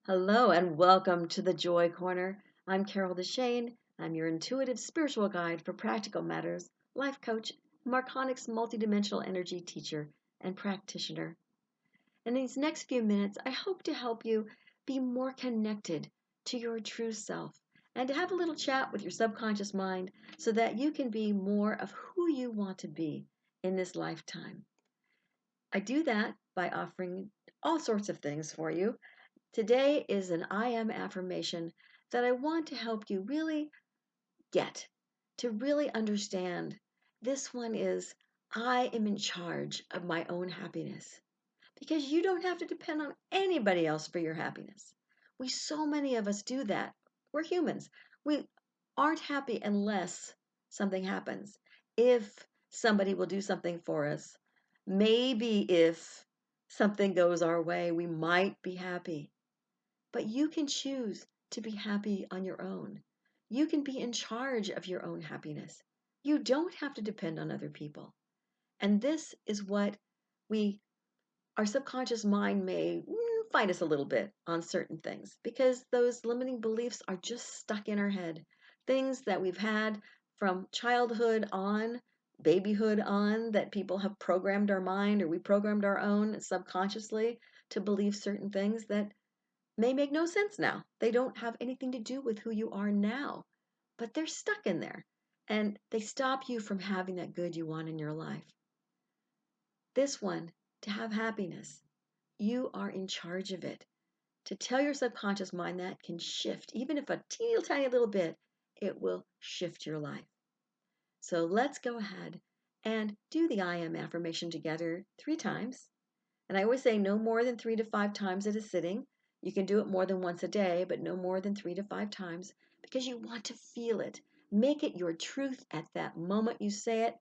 Hello and welcome to the Joy Corner. I'm Carol DeChaine. I'm your intuitive spiritual guide for practical matters, life coach, Marconics multidimensional energy teacher, and practitioner. In these next few minutes, I hope to help you be more connected to your true self and to have a little chat with your subconscious mind so that you can be more of who you want to be in this lifetime. I do that by offering all sorts of things for you. Today is an I am affirmation that I want to help you really get, to really understand. This one is I am in charge of my own happiness because you don't have to depend on anybody else for your happiness. So many of us do that. We're humans. We aren't happy unless something happens. If somebody will do something for us, maybe if something goes our way, we might be happy. But you can choose to be happy on your own. You can be in charge of your own happiness. You don't have to depend on other people. And this is what we, our subconscious mind may fight us a little bit on certain things because those limiting beliefs are just stuck in our head. Things that we've had from childhood on, babyhood on, that people have programmed our mind or we programmed our own subconsciously to believe certain things that may make no sense now. They don't have anything to do with who you are now, but they're stuck in there and they stop you from having that good you want in your life. This one, to have happiness, you are in charge of it. To tell your subconscious mind that can shift, even if a teeny tiny little bit, it will shift your life. So let's go ahead and do the I am affirmation together 3 times. And I always say no more than 3 to 5 times at a sitting. You can do it more than once a day, but no more than 3 to 5 times because you want to feel it. Make it your truth at that moment you say it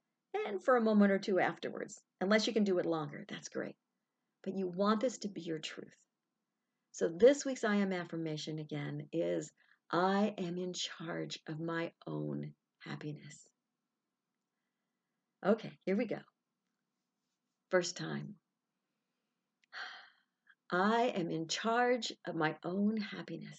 and for a moment or two afterwards. Unless you can do it longer, that's great. But you want this to be your truth. So this week's I am affirmation again is I am in charge of my own happiness. Okay, here we go. First time. I am in charge of my own happiness.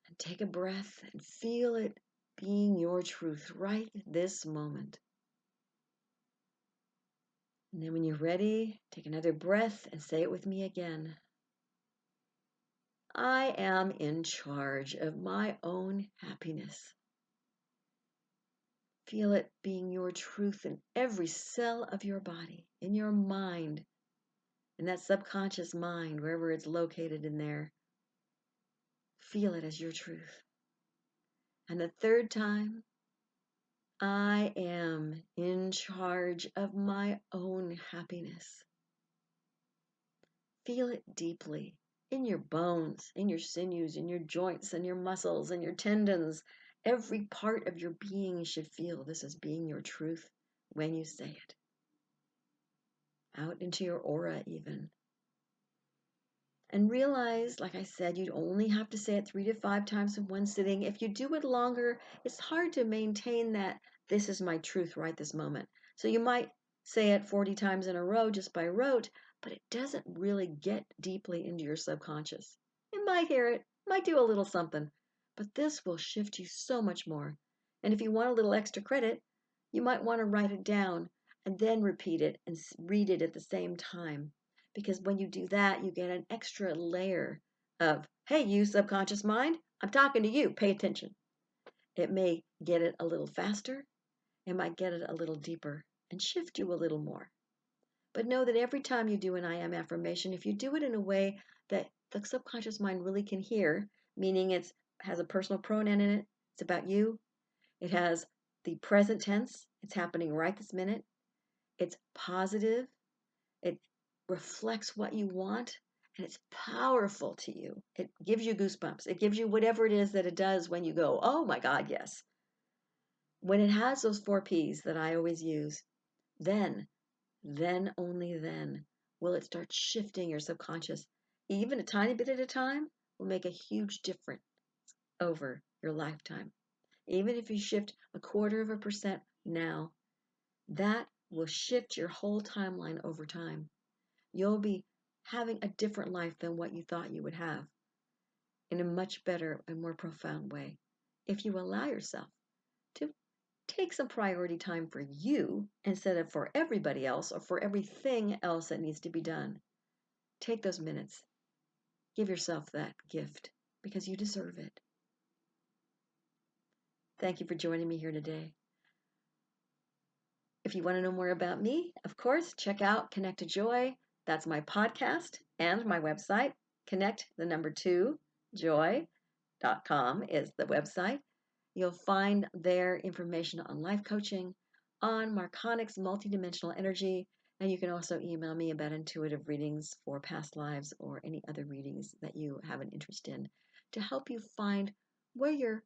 And take a breath and feel it being your truth right this moment. And then when you're ready, take another breath and say it with me again. I am in charge of my own happiness. Feel it being your truth in every cell of your body, in your mind, in that subconscious mind, wherever it's located in there. Feel it as your truth. And the third time, I am in charge of my own happiness. Feel it deeply in your bones, in your sinews, in your joints, and your muscles, and your tendons. Every part of your being should feel this as being your truth when you say it. Out into your aura even. And realize, like I said, you'd only have to say it 3 to 5 times in one sitting. If you do it longer, it's hard to maintain that this is my truth right this moment. So you might say it 40 times in a row just by rote, but it doesn't really get deeply into your subconscious. You might hear it, might do a little something, but this will shift you so much more. And if you want a little extra credit, you might want to write it down and then repeat it and read it at the same time. Because when you do that, you get an extra layer of, hey, you subconscious mind, I'm talking to you, pay attention. It may get it a little faster, it might get it a little deeper and shift you a little more. But know that every time you do an I am affirmation, if you do it in a way that the subconscious mind really can hear, meaning it has a personal pronoun in it, it's about you, it has the present tense, it's happening right this minute, it's positive, it reflects what you want, and it's powerful to you. It gives you goosebumps. It gives you whatever it is that it does when you go, oh my God, yes. When it has those 4 P's that I always use, then only then will it start shifting your subconscious. Even a tiny bit at a time will make a huge difference over your lifetime. Even if you shift 1/4% now, that will shift your whole timeline over time. You'll be having a different life than what you thought you would have in a much better and more profound way. If you allow yourself to take some priority time for you instead of for everybody else or for everything else that needs to be done, take those minutes. Give yourself that gift because you deserve it. Thank you for joining me here today. If you want to know more about me, of course, check out Connect to Joy. That's my podcast and my website. Connect, the number 2, joy.com is the website. You'll find there information on life coaching, on Marconics multidimensional energy, and you can also email me about intuitive readings for past lives or any other readings that you have an interest in to help you find where your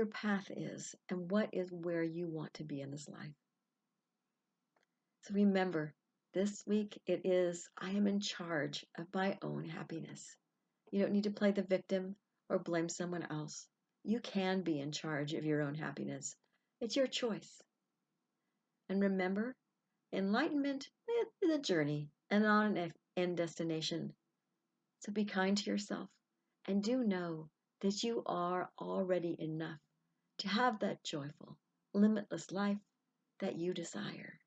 path is and what is where you want to be in this life. So remember, this week it is I am in charge of my own happiness. You don't need to play the victim or blame someone else. You can be in charge of your own happiness. It's your choice. And remember, enlightenment is a journey and not an end destination. So be kind to yourself and do know that you are already enough to have that joyful, limitless life that you desire.